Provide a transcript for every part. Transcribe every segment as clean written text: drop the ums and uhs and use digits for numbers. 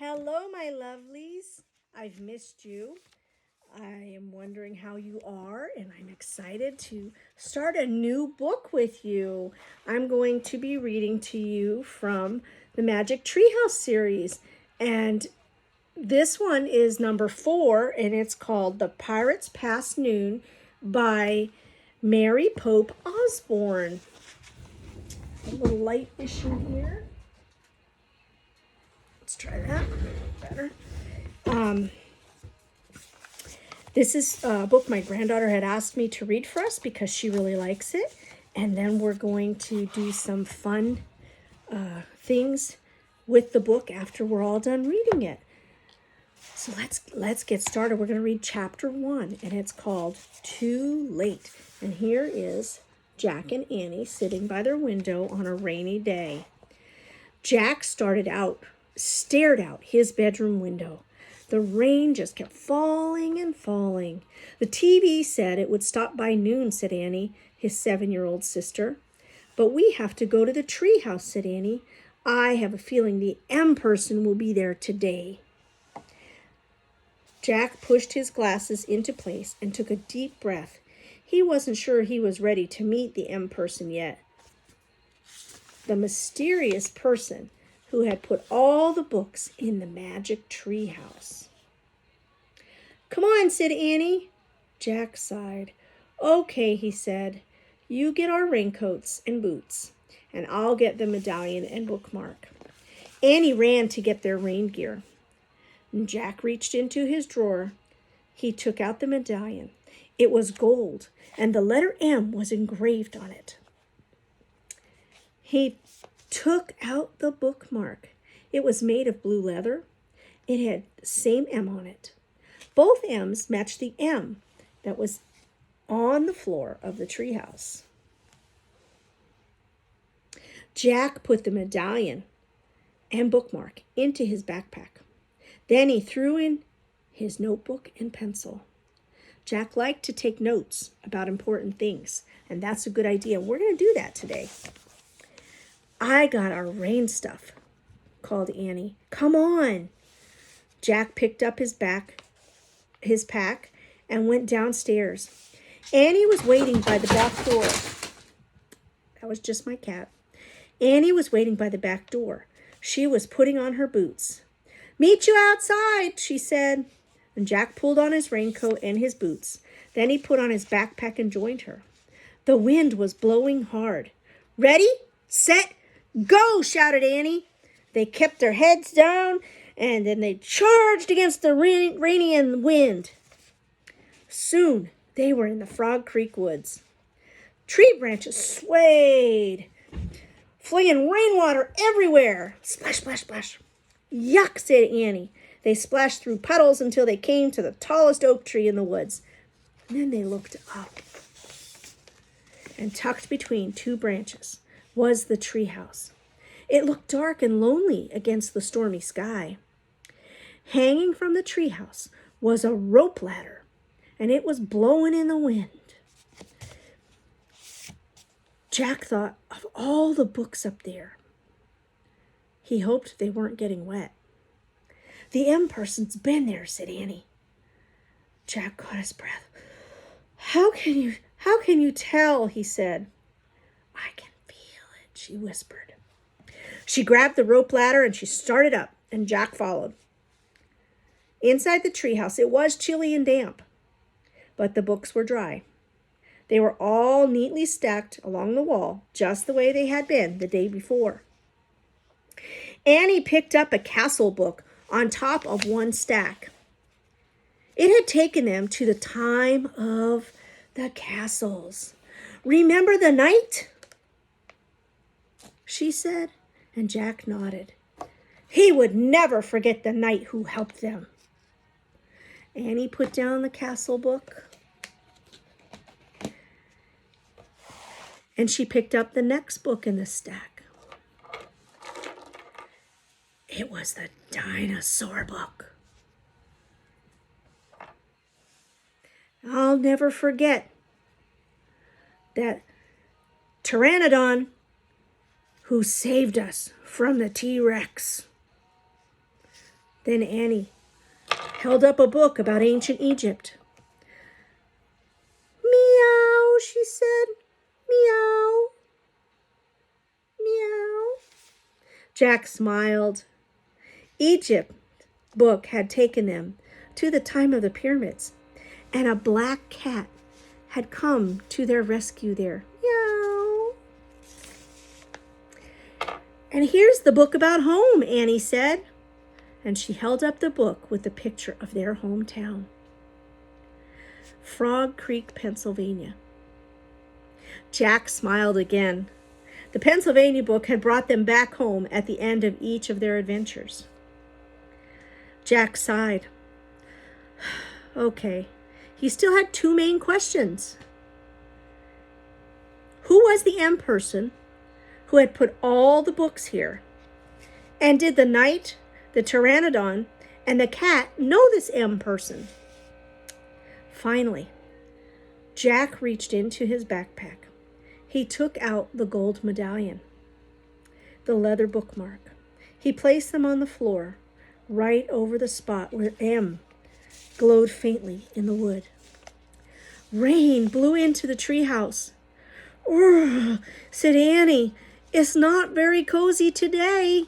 Hello, my lovelies. I've missed you. I am wondering how you are, and I'm excited to start a new book with you. I'm going to be reading to you from the Magic Treehouse series, and this one is number 4, and it's called The Pirates Past Noon by Mary Pope Osborne. A little light issue here. Let's try that. Better. This is a book my granddaughter had asked me to read for us because she really likes it. And then we're going to do some fun things with the book after we're all done reading it. So let's get started. We're going to read chapter 1, and it's called Too Late. And here is Jack and Annie sitting by their window on a rainy day. Jack stared out his bedroom window. The rain just kept falling and falling. The TV said it would stop by noon, said Annie, his 7-year-old sister. But we have to go to the treehouse, said Annie. I have a feeling the M person will be there today. Jack pushed his glasses into place and took a deep breath. He wasn't sure he was ready to meet the M person yet. The mysterious person who had put all the books in the magic treehouse. Come on, said Annie. Jack sighed. Okay, he said. You get our raincoats and boots, and I'll get the medallion and bookmark. Annie ran to get their rain gear. Jack reached into his drawer. He took out the medallion. It was gold, and the letter M was engraved on it. He took out the bookmark. It was made of blue leather. It had the same M on it. Both M's matched the M that was on the floor of the treehouse. Jack put the medallion and bookmark into his backpack. Then he threw in his notebook and pencil. Jack liked to take notes about important things, and that's a good idea. We're going to do that today. I got our rain stuff, called Annie. Come on. Jack picked up his pack, and went downstairs. Annie was waiting by the back door. That was just my cat. Annie was waiting by the back door. She was putting on her boots. Meet you outside, she said. And Jack pulled on his raincoat and his boots. Then he put on his backpack and joined her. The wind was blowing hard. Ready, set, go, shouted Annie. They kept their heads down, and then they charged against the rainy and wind. Soon they were in the Frog Creek woods. Tree branches swayed, flinging rainwater everywhere. Splash, splash, splash. Yuck, said Annie. They splashed through puddles until they came to the tallest oak tree in the woods. And then they looked up. And tucked between 2 branches was the treehouse. It looked dark and lonely against the stormy sky. Hanging from the treehouse was a rope ladder, and it was blowing in the wind. Jack thought of all the books up there. He hoped they weren't getting wet. The M person's been there, said Annie. Jack caught his breath. How can you tell, he said. I can feel it, she whispered. She grabbed the rope ladder and she started up, and Jack followed. Inside the treehouse, it was chilly and damp, but the books were dry. They were all neatly stacked along the wall, just the way they had been the day before. Annie picked up a castle book on top of one stack. It had taken them to the time of the castles. Remember the night? She said, and Jack nodded. He would never forget the knight who helped them. Annie put down the castle book, and she picked up the next book in the stack. It was the dinosaur book. I'll never forget that Pteranodon who saved us from the T-Rex. Then Annie held up a book about ancient Egypt. Meow, she said. Meow. Meow. Jack smiled. Egypt book had taken them to the time of the pyramids, and a black cat had come to their rescue there. Meow. And here's the book about home, Annie said. And she held up the book with the picture of their hometown. Frog Creek, Pennsylvania. Jack smiled again. The Pennsylvania book had brought them back home at the end of each of their adventures. Jack sighed. Okay, he still had two main questions. Who was the M person who had put all the books here? And did the knight, the pteranodon, and the cat know this M person? Finally, Jack reached into his backpack. He took out the gold medallion, the leather bookmark. He placed them on the floor, right over the spot where M glowed faintly in the wood. Rain blew into the treehouse. "Ugh," said Annie, "it's not very cozy today."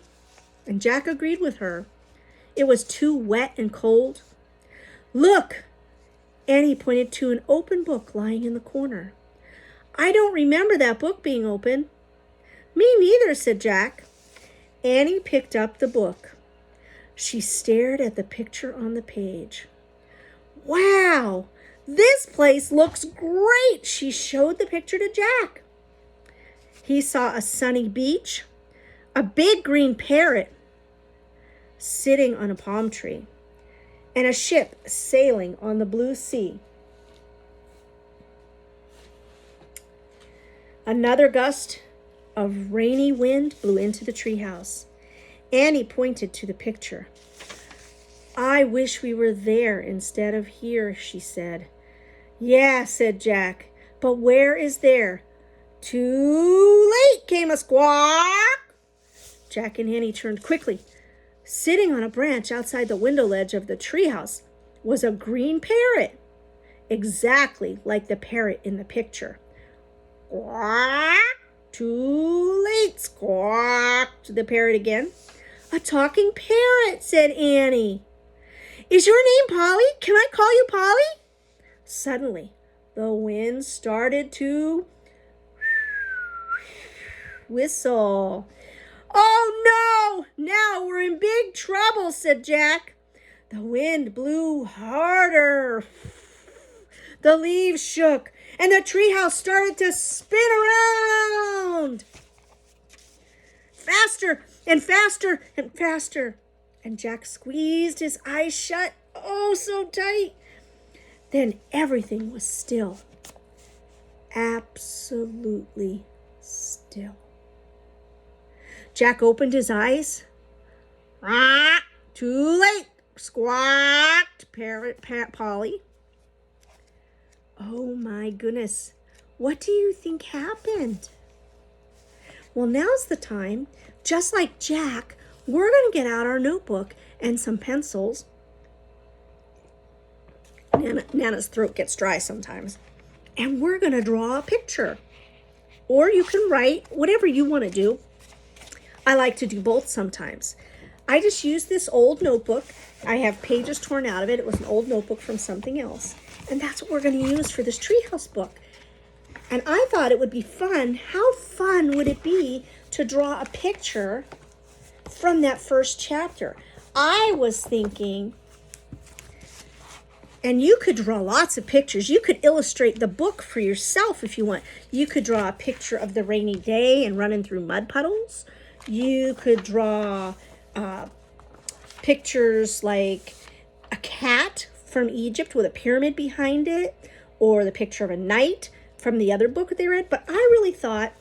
And Jack agreed with her. It was too wet and cold. "Look," Annie pointed to an open book lying in the corner. "I don't remember that book being open." "Me neither," said Jack. Annie picked up the book. She stared at the picture on the page. "Wow, this place looks great," she showed the picture to Jack. He saw a sunny beach, a big green parrot sitting on a palm tree, and a ship sailing on the blue sea. Another gust of rainy wind blew into the treehouse. Annie pointed to the picture. "I wish we were there instead of here," she said. "Yeah," said Jack, "but where is there?" "Too late," came a squawk. Jack and Annie turned quickly. Sitting on a branch outside the window ledge of the treehouse was a green parrot, exactly like the parrot in the picture. "Squawk! Too late," squawked the parrot again. "A talking parrot," said Annie. "Is your name Polly? Can I call you Polly?" Suddenly, the wind started to whistle. "Oh no, now we're in big trouble," said Jack. The wind blew harder. The leaves shook, and the treehouse started to spin around. Faster and faster and faster. And Jack squeezed his eyes shut, oh, so tight. Then everything was still. Absolutely still. Jack opened his eyes. "Ah, too late," squawked Parrot Polly. Oh my goodness, what do you think happened? Well, now's the time. Just like Jack, we're going to get out our notebook and some pencils. Nana's throat gets dry sometimes. And we're going to draw a picture. Or you can write, whatever you want to do. I like to do both sometimes. I just used this old notebook. I have pages torn out of it. It was an old notebook from something else. And that's what we're going to use for this treehouse book. And I thought it would be fun. How fun would it be to draw a picture from that first chapter? I was thinking, and you could draw lots of pictures. You could illustrate the book for yourself if you want. You could draw a picture of the rainy day and running through mud puddles. You could draw pictures like a cat from Egypt with a pyramid behind it, or the picture of a knight from the other book that they read. But I really thought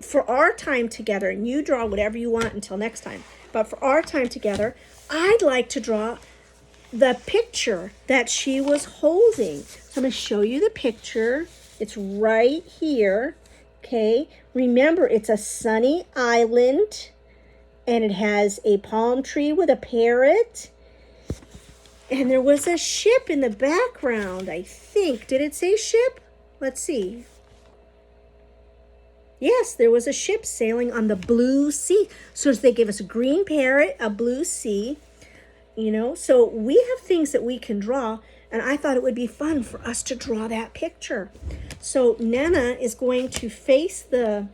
for our time together, and you draw whatever you want until next time, but for our time together, I'd like to draw the picture that she was holding. So I'm going to show you the picture. It's right here. Okay, remember, it's a sunny island, And it has a palm tree with a parrot. And there was a ship in the background, I think. Did it say ship? Let's see. Yes, there was a ship sailing on the blue sea. So they gave us a green parrot, a blue sea, you know. So we have things that we can draw, and I thought it would be fun for us to draw that picture. So Nana is going to face the,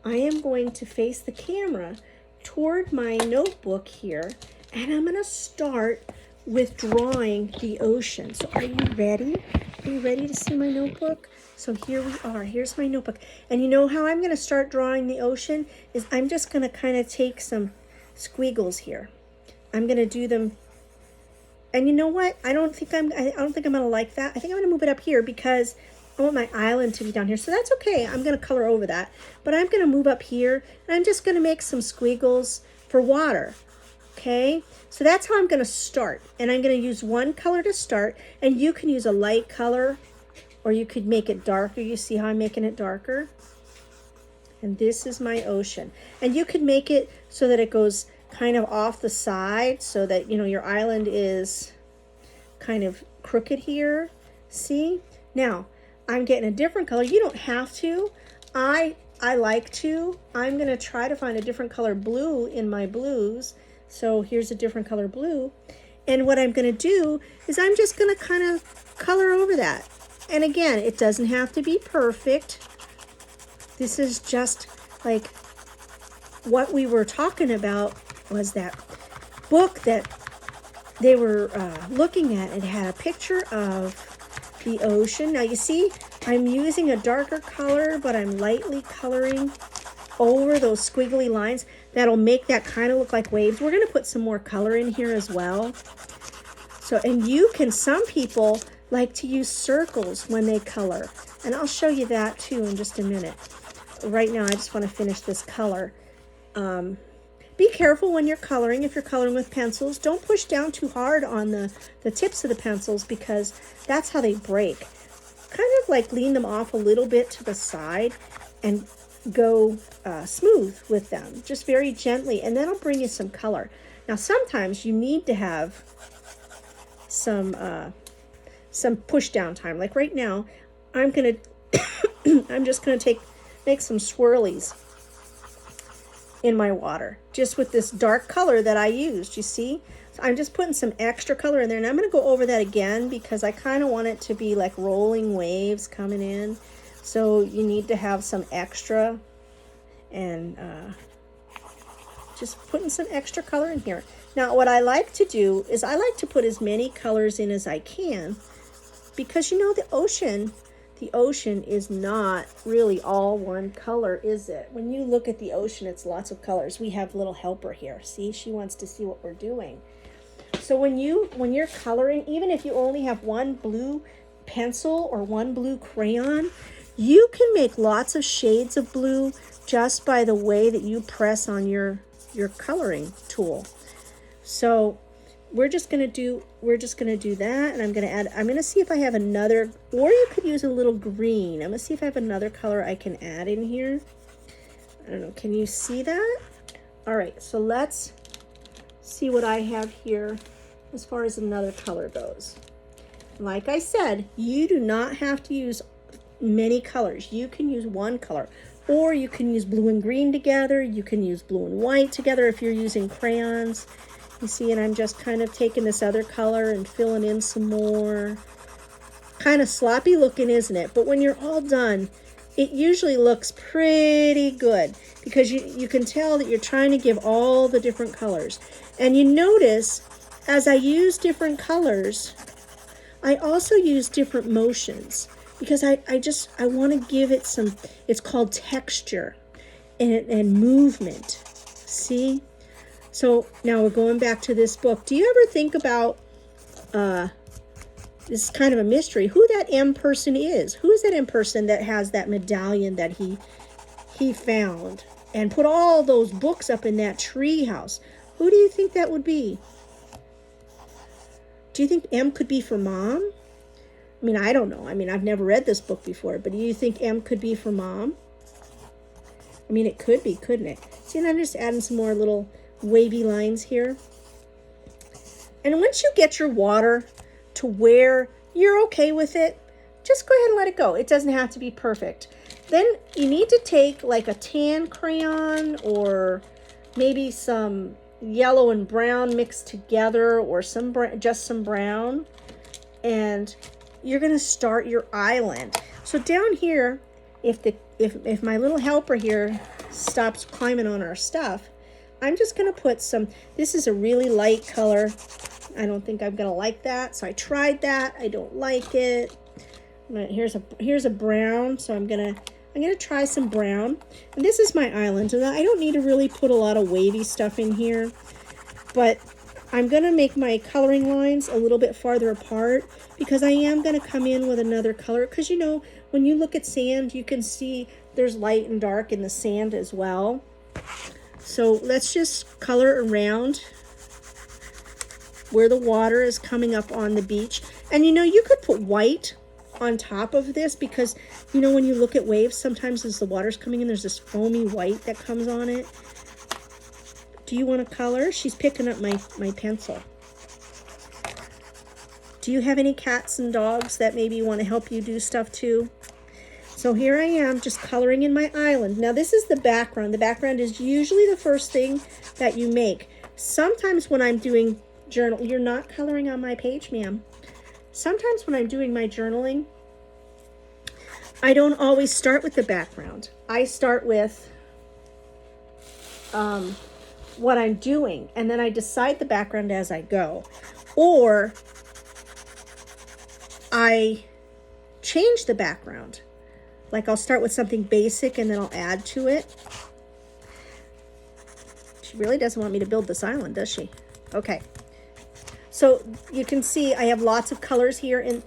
I am going to face the camera toward my notebook here, and I'm going to start with drawing the ocean. So are you ready? Are you ready to see my notebook? So here we are. Here's my notebook. And you know how I'm going to start drawing the ocean is I'm just going to kind of take some squiggles here. I'm going to do them. And you know what? I don't think I'm going to like that. I think I'm going to move it up here because I want my island to be down here. So that's okay. I'm going to color over that. But I'm going to move up here and I'm just going to make some squiggles for water. Okay? So that's how I'm going to start. And I'm going to use one color to start. And you can use a light color, or you could make it darker. You see how I'm making it darker? And this is my ocean. And you could make it so that it goes kind of off the side so that, you know, your island is kind of crooked here. See? Now, I'm getting a different color. You don't have to. I like to. I'm going to try to find a different color blue in my blues. So here's a different color blue. And what I'm going to do is I'm just going to kind of color over that. And again, it doesn't have to be perfect. This is just like what we were talking about was that book that they were looking at. It had a picture of the ocean. Now you see, I'm using a darker color, but I'm lightly coloring over those squiggly lines. That'll make that kind of look like waves. We're going to put some more color in here as well. So, and you can, some people like to use circles when they color. And I'll show you that too in just a minute. Right now, I just want to finish this color. Be careful when you're coloring. If you're coloring with pencils, don't push down too hard on the tips of the pencils because that's how they break. Kind of like lean them off a little bit to the side and go smooth with them, just very gently, and that'll bring you some color. Now, sometimes you need to have some push down time. Like right now, I'm just gonna make some swirlies in my water, just with this dark color that I used. You see, so I'm just putting some extra color in there, and I'm gonna go over that again because I kind of want it to be like rolling waves coming in. So you need to have some extra, and just putting some extra color in here. Now, what I like to do is I like to put as many colors in as I can because, you know, the ocean is not really all one color, is it? When you look at the ocean, it's lots of colors. We have little helper here. See, she wants to see what we're doing. So when you're coloring, even if you only have one blue pencil or one blue crayon, you can make lots of shades of blue just by the way that you press on your coloring tool. So we're just gonna do that, and I'm gonna see if I have another, or you could use a little green. I'm gonna see if I have another color I can add in here. I don't know, can you see that? All right, so let's see what I have here as far as another color goes. Like I said, you do not have to use many colors. You can use one color, or you can use blue and green together. You can use blue and white together if you're using crayons. You see, and I'm just kind of taking this other color and filling in some more. Kind of sloppy looking, isn't it? But when you're all done, it usually looks pretty good because you can tell that you're trying to give all the different colors. And you notice, as I use different colors, I also use different motions because I want to give it some, it's called texture and movement. See? So now we're going back to this book. Do you ever think about, this is kind of a mystery, who that M person is? Who is that M person that has that medallion that he found and put all those books up in that tree house? Who do you think that would be? Do you think M could be for Mom? I mean, I don't know. I mean, I've never read this book before, but do you think M could be for Mom? I mean, it could be, couldn't it? See, and I'm just adding some more little wavy lines here. And once you get your water to where you're okay with it, just go ahead and let it go. It doesn't have to be perfect. Then you need to take like a tan crayon or maybe some yellow and brown mixed together, or just some brown, and you're going to start your island. So down here, if my little helper here stops climbing on our stuff, I'm just going to put some, this is a really light color. I don't think I'm going to like that. So I tried that. I don't like it. Here's a brown. So I'm going to try some brown. And this is my island. And I don't need to really put a lot of wavy stuff in here, but I'm going to make my coloring lines a little bit farther apart because I am going to come in with another color. Because, you know, when you look at sand, you can see there's light and dark in the sand as well. So let's just color around where the water is coming up on the beach. And, you know, you could put white on top of this because, you know, when you look at waves, sometimes as the water's coming in, there's this foamy white that comes on it. Do you want to color? She's picking up my pencil. Do you have any cats and dogs that maybe want to help you do stuff too? So here I am just coloring in my island. Now this is the background. The background is usually the first thing that you make. Sometimes when I'm doing journal, you're not coloring on my page, ma'am. Sometimes when I'm doing my journaling, I don't always start with the background. I start with what I'm doing, and then I decide the background as I go. Or I change the background. Like I'll start with something basic and then I'll add to it. She really doesn't want me to build this island, does she? Okay. So you can see I have lots of colors here in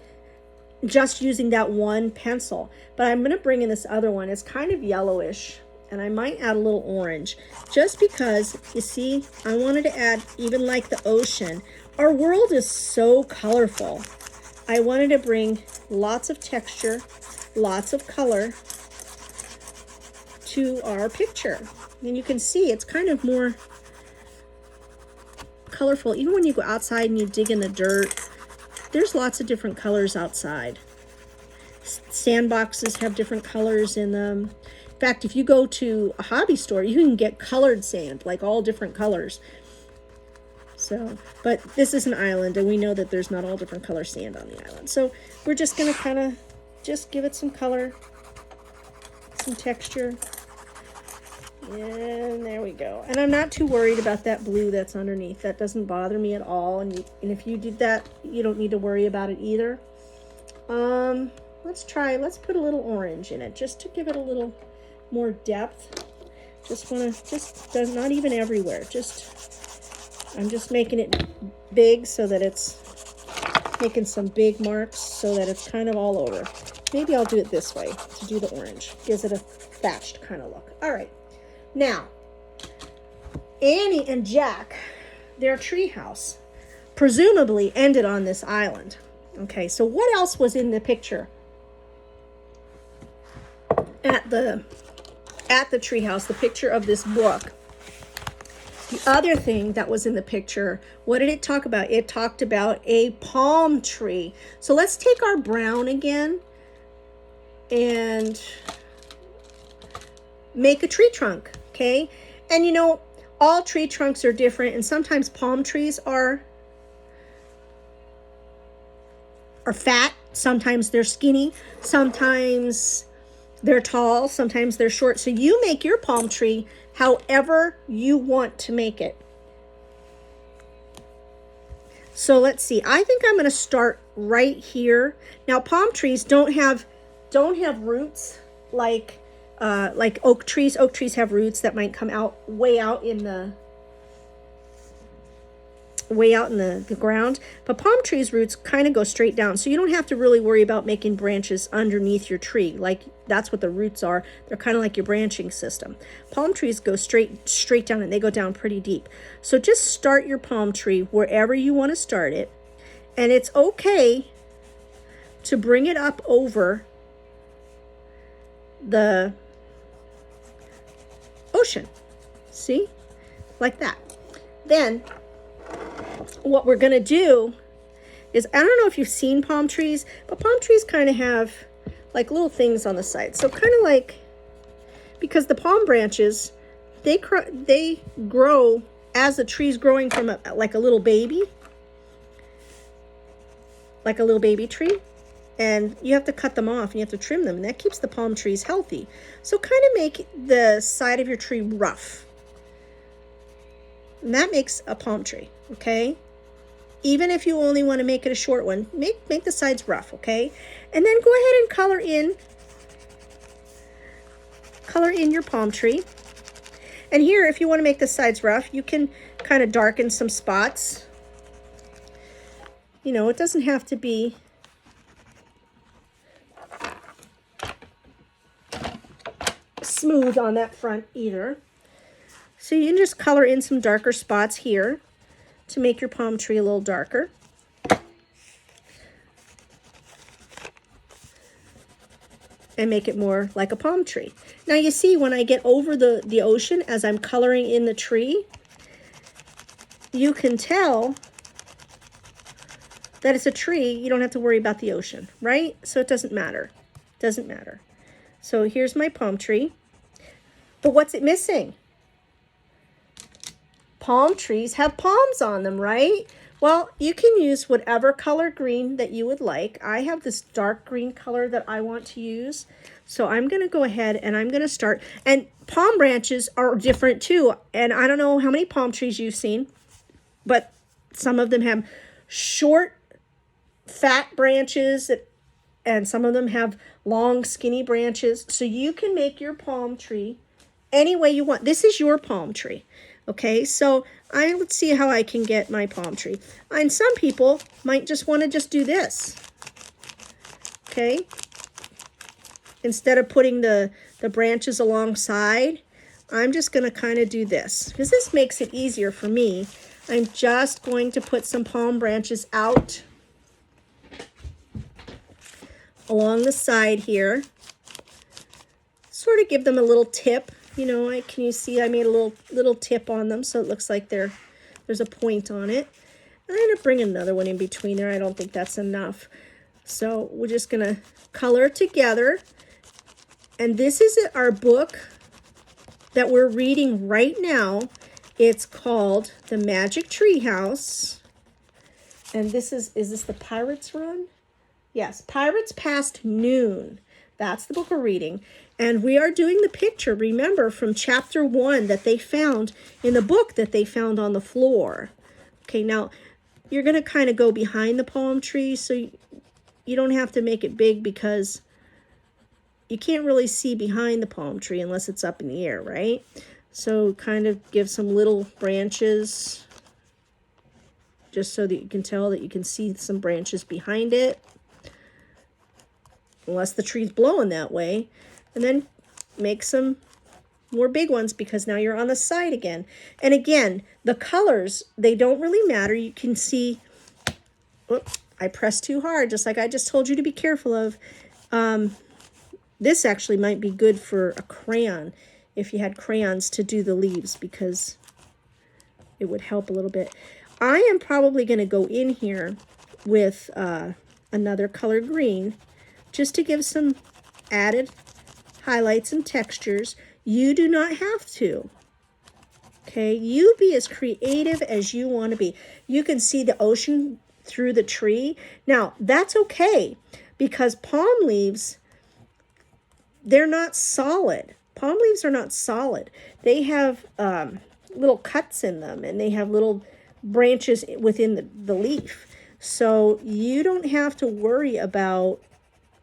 just using that one pencil. But I'm going to bring in this other one. It's kind of yellowish, and I might add a little orange just because, you see, I wanted to add, even like the ocean. Our world is so colorful. I wanted to bring lots of texture, lots of color to our picture. And you can see it's kind of more colorful. Even when you go outside and you dig in the dirt, there's lots of different colors outside. Sandboxes have different colors in them. In fact, if you go to a hobby store, you can get colored sand, like all different colors. So, but this is an island, and we know that there's not all different color sand on the island. So we're just going to kind of just give it some color, some texture. And there we go. And I'm not too worried about that blue that's underneath. That doesn't bother me at all. And if you did that, you don't need to worry about it either. Let's put a little orange in it just to give it a little more depth. Not even everywhere. I'm just making it big so that it's making some big marks so that it's kind of all over. Maybe I'll do it this way to do the orange. Gives it a thatched kind of look. All right. Now, Annie and Jack, their treehouse, presumably ended on this island. Okay, so what else was in the picture at the treehouse, the picture of this book? The other thing that was in the picture, what did it talk about? It talked about a palm tree. So let's take our brown again and make a tree trunk, okay? And you know, all tree trunks are different, and sometimes palm trees are fat, sometimes they're skinny, sometimes they're tall, sometimes they're short. So you make your palm tree however you want to make it. So let's see. I think I'm going to start right here. Now, palm trees don't have roots like oak trees. Oak trees have roots that might come out way out in the ground, but palm trees' roots kind of go straight down, so you don't have to really worry about making branches underneath your tree. Like, that's what the roots are. They're kind of like your branching system. Palm trees go straight down, and they go down pretty deep. So just start your palm tree wherever you want to start it, and it's okay to bring it up over the ocean. See? Like that. Then what we're going to do is, I don't know if you've seen palm trees, but palm trees kind of have like little things on the side. So kind of like, because the palm branches, they grow as the tree's growing from like a little baby tree. And you have to cut them off and you have to trim them, and that keeps the palm trees healthy. So kind of make the side of your tree rough. And that makes a palm tree, okay? Even if you only want to make it a short one, make the sides rough, okay? And then go ahead and color in your palm tree. And here, if you want to make the sides rough, you can kind of darken some spots. You know, it doesn't have to be smooth on that front either. So you can just color in some darker spots here to make your palm tree a little darker. And make it more like a palm tree. Now you see, when I get over the ocean as I'm coloring in the tree, you can tell that it's a tree. You don't have to worry about the ocean, right? So it doesn't matter. Doesn't matter. So here's my palm tree. But what's it missing? Palm trees have palms on them, right? Well, you can use whatever color green that you would like. I have this dark green color that I want to use. So I'm going to go ahead and I'm going to start. And palm branches are different too. And I don't know how many palm trees you've seen, but some of them have short, fat branches, and some of them have long, skinny branches. So you can make your palm tree any way you want. This is your palm tree. Okay, so let's see how I can get my palm tree. And some people might just want to just do this. Okay, instead of putting the branches alongside, I'm just going to kind of do this, because this makes it easier for me. I'm just going to put some palm branches out along the side here. Sort of give them a little tip. You know, can you see I made a little tip on them, so it looks like there's a point on it. And I'm going to bring another one in between there. I don't think that's enough. So we're just going to color together. And this is our book that we're reading right now. It's called The Magic Tree House. And this is this the Pirates Run? Yes, Pirates Past Noon. That's the book we're reading. And we are doing the picture, remember, from chapter 1 that they found in the book that they found on the floor. Okay, now you're going to kind of go behind the palm tree, so you don't have to make it big, because you can't really see behind the palm tree unless it's up in the air, right? So kind of give some little branches, just so that you can tell that you can see some branches behind it, unless the tree's blowing that way. And then make some more big ones, because now you're on the side again. And again, the colors, they don't really matter. You can see, whoops, I pressed too hard, just like I just told you to be careful of. This actually might be good for a crayon, if you had crayons to do the leaves, because it would help a little bit. I am probably going to go in here with another color green, just to give some added highlights and textures. You do not have to. Okay, you be as creative as you want to be. You can see the ocean through the tree. Now, that's okay, because palm leaves, they're not solid. Palm leaves are not solid. They have little cuts in them, and they have little branches within the leaf. So you don't have to worry about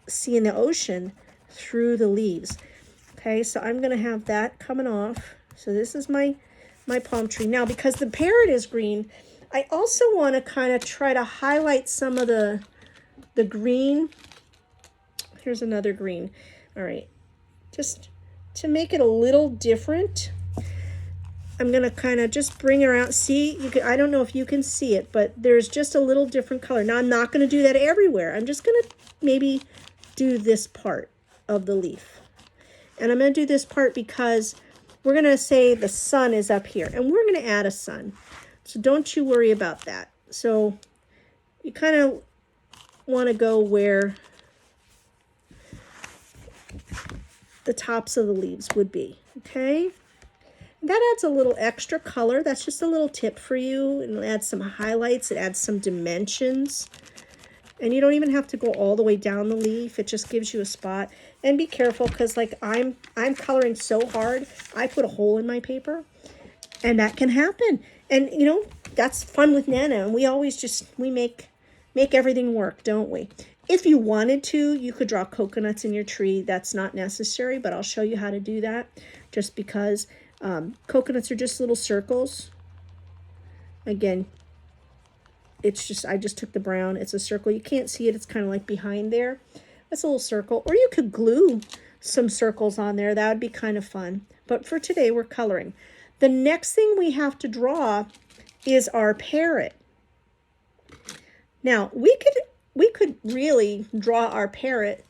seeing the ocean through the leaves. Okay, so I'm going to have that coming off. So this is my palm tree. Now, because the parrot is green, I also want to kind of try to highlight some of the green. Here's another green. All right, just to make it a little different, I'm going to kind of just bring it around. See, I don't know if you can see it, but there's just a little different color. Now, I'm not going to do that everywhere. I'm just going to maybe do this part of the leaf. And I'm going to do this part because we're going to say the sun is up here, and we're going to add a sun. So don't you worry about that. So you kind of want to go where the tops of the leaves would be, okay? That adds a little extra color. That's just a little tip for you. And it adds some highlights. It adds some dimensions. And you don't even have to go all the way down the leaf. It just gives you a spot. And be careful, because like I'm coloring so hard, I put a hole in my paper. And that can happen. And you know, that's fun with Nana. And we always we make everything work, don't we? If you wanted to, you could draw coconuts in your tree. That's not necessary, but I'll show you how to do that, just because coconuts are just little circles. Again, it's just, I just took the brown. It's a circle. You can't see it. It's kind of like behind there. That's a little circle. Or you could glue some circles on there. That would be kind of fun. But for today, we're coloring. The next thing we have to draw is our parrot. Now, we could really draw our parrot.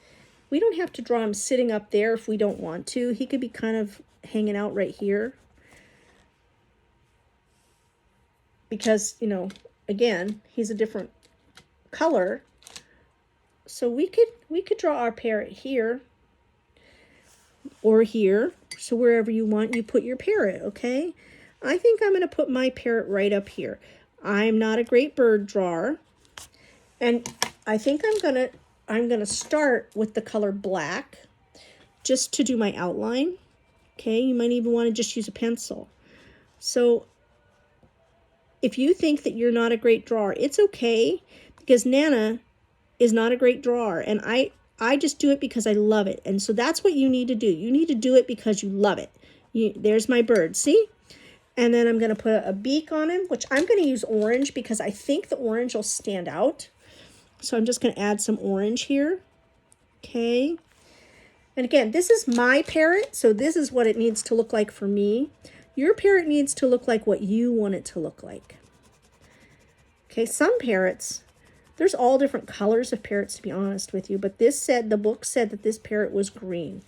We don't have to draw him sitting up there if we don't want to. He could be kind of hanging out right here. Because, you know, again, he's a different color. So we could draw our parrot here or here. So wherever you want, you put your parrot, okay? I think I'm going to put my parrot right up here. I'm not a great bird drawer. And I think I'm gonna start with the color black just to do my outline. Okay, you might even want to just use a pencil. So if you think that you're not a great drawer, it's okay, because Nana is not a great drawer, and I just do it because I love it. And so that's what you need to do. You need to do it because you love it. There's my bird, see? And then I'm going to put a beak on him, which I'm going to use orange because I think the orange will stand out. So I'm just going to add some orange here. Okay. And again, this is my parrot, so this is what it needs to look like for me. Your parrot needs to look like what you want it to look like. Okay, some parrots, there's all different colors of parrots, to be honest with you, but the book said that this parrot was green.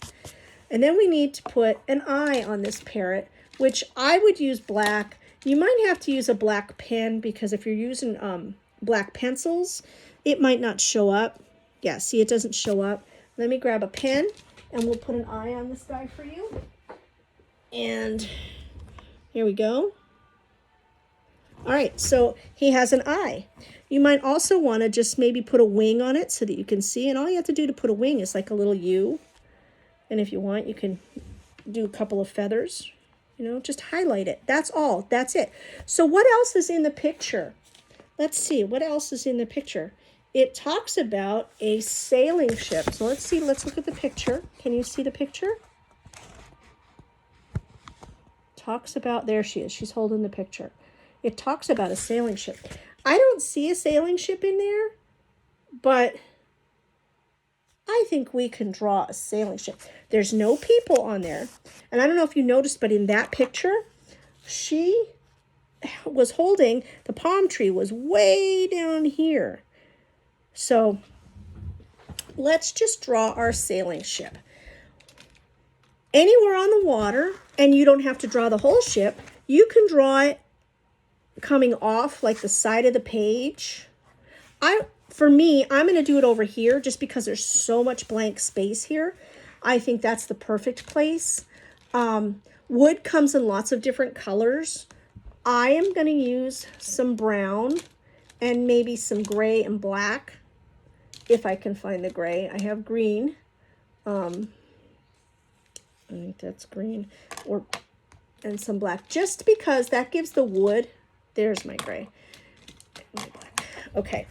And then we need to put an eye on this parrot, which I would use black. You might have to use a black pen, because if you're using black pencils, it might not show up. Yeah, see, it doesn't show up. Let me grab a pen, and we'll put an eye on this guy for you. And here we go. All right, so he has an eye. You might also want to just maybe put a wing on it so that you can see. And all you have to do to put a wing is like a little U. And if you want, you can do a couple of feathers. You know, just highlight it. That's all. That's it. So what else is in the picture? Let's see. What else is in the picture? It talks about a sailing ship. So let's see. Let's look at the picture. Can you see the picture? Talks about, there she is. She's holding the picture. It talks about a sailing ship. I don't see a sailing ship in there, but I think we can draw a sailing ship. There's no people on there. And I don't know if you noticed, but in that picture, she was holding, the palm tree was way down here. So let's just draw our sailing ship. Anywhere on the water, and you don't have to draw the whole ship, you can draw it coming off like the side of the page. For me, I'm going to do it over here just because there's so much blank space here. I think that's the perfect place. Wood comes in lots of different colors. I am going to use some brown and maybe some gray and black, if I can find the gray. I have green. I think that's green, and some black, just because that gives the wood, there's my gray, my black. Okay.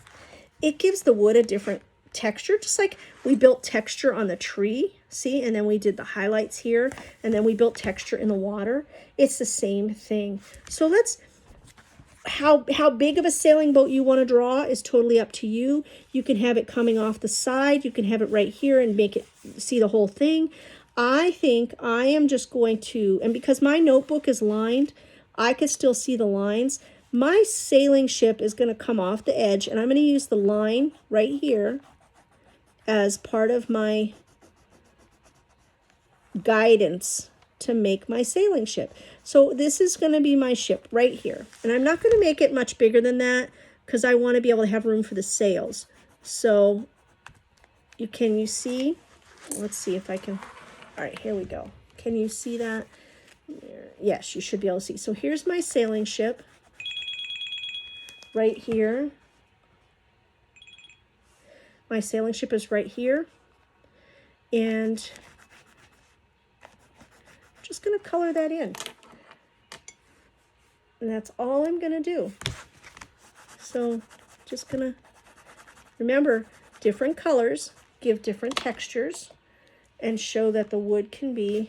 It gives the wood a different texture, just like we built texture on the tree, see? And then we did the highlights here, and then we built texture in the water. It's the same thing. So let's, how big of a sailing boat you want to draw is totally up to you. You can have it coming off the side. You can have it right here and make it see the whole thing. I think I am just going to, and because my notebook is lined, I can still see the lines. My sailing ship is going to come off the edge, and I'm going to use the line right here as part of my guidance to make my sailing ship. So this is going to be my ship right here. And I'm not going to make it much bigger than that because I want to be able to have room for the sails. So can you see? Let's see if I can. All right, here we go. Can you see that? Yes, you should be able to see. So here's my sailing ship right here. My sailing ship is right here. And I'm just going to color that in. And that's all I'm going to do. So just going to remember, different colors give different textures and show that the wood can be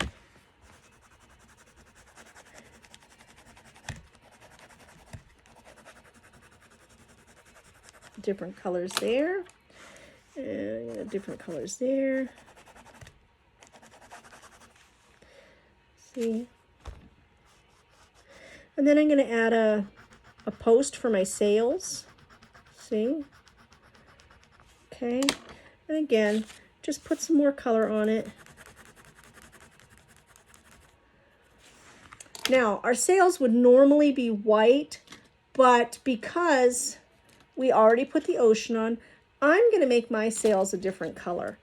different colors there, and different colors there. See? And then I'm going to add a post for my sails. See? Okay. And again, just put some more color on it. Now, our sails would normally be white, but because we already put the ocean on, I'm going to make my sails a different color.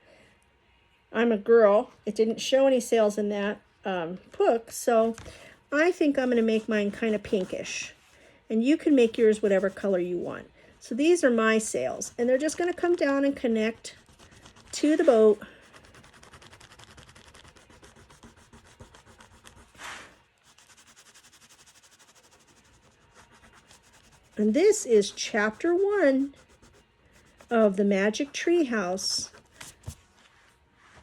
I'm a girl. It didn't show any sails in that book, so I think I'm going to make mine kind of pinkish. And you can make yours whatever color you want. So these are my sails, and they're just going to come down and connect to the boat. And this is chapter 1 of the Magic Tree House,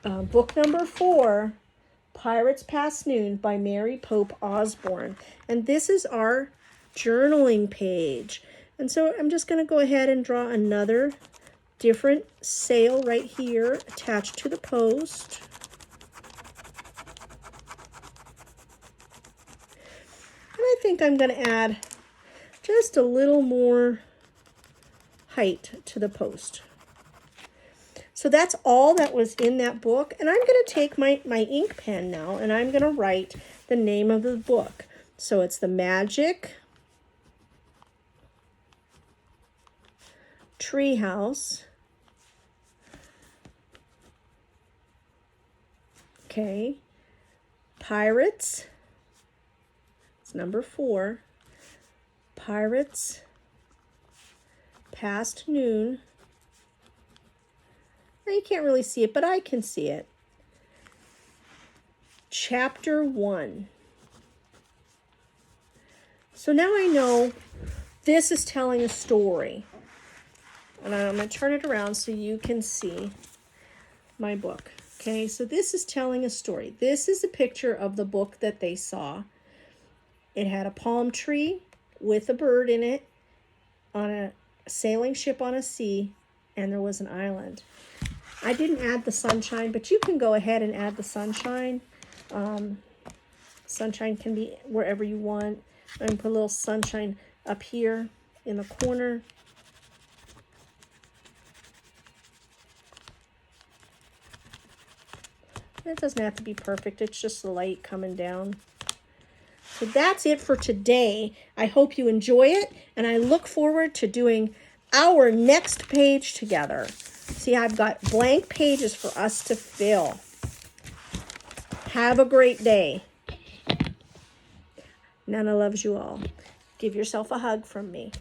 book number 4, Pirates Past Noon by Mary Pope Osborne. And this is our journaling page. And so I'm just going to go ahead and draw another different sail right here attached to the post. And I think I'm going to add just a little more height to the post. So that's all that was in that book. And I'm going to take my ink pen now and I'm going to write the name of the book. So it's the Magic Tree House. Okay. Pirates. It's number 4. Pirates Past Noon. Now you can't really see it, but I can see it. Chapter 1. So now I know this is telling a story. And I'm going to turn it around so you can see my book. Okay, so this is telling a story. This is a picture of the book that they saw. It had a palm tree with a bird in it on a sailing ship on a sea, and there was an island. I didn't add the sunshine, but you can go ahead and add the sunshine. Sunshine can be wherever you want. I'm going to put a little sunshine up here in the corner. It doesn't have to be perfect. It's just the light coming down. So that's it for today. I hope you enjoy it, and I look forward to doing our next page together. See, I've got blank pages for us to fill. Have a great day. Nana loves you all. Give yourself a hug from me.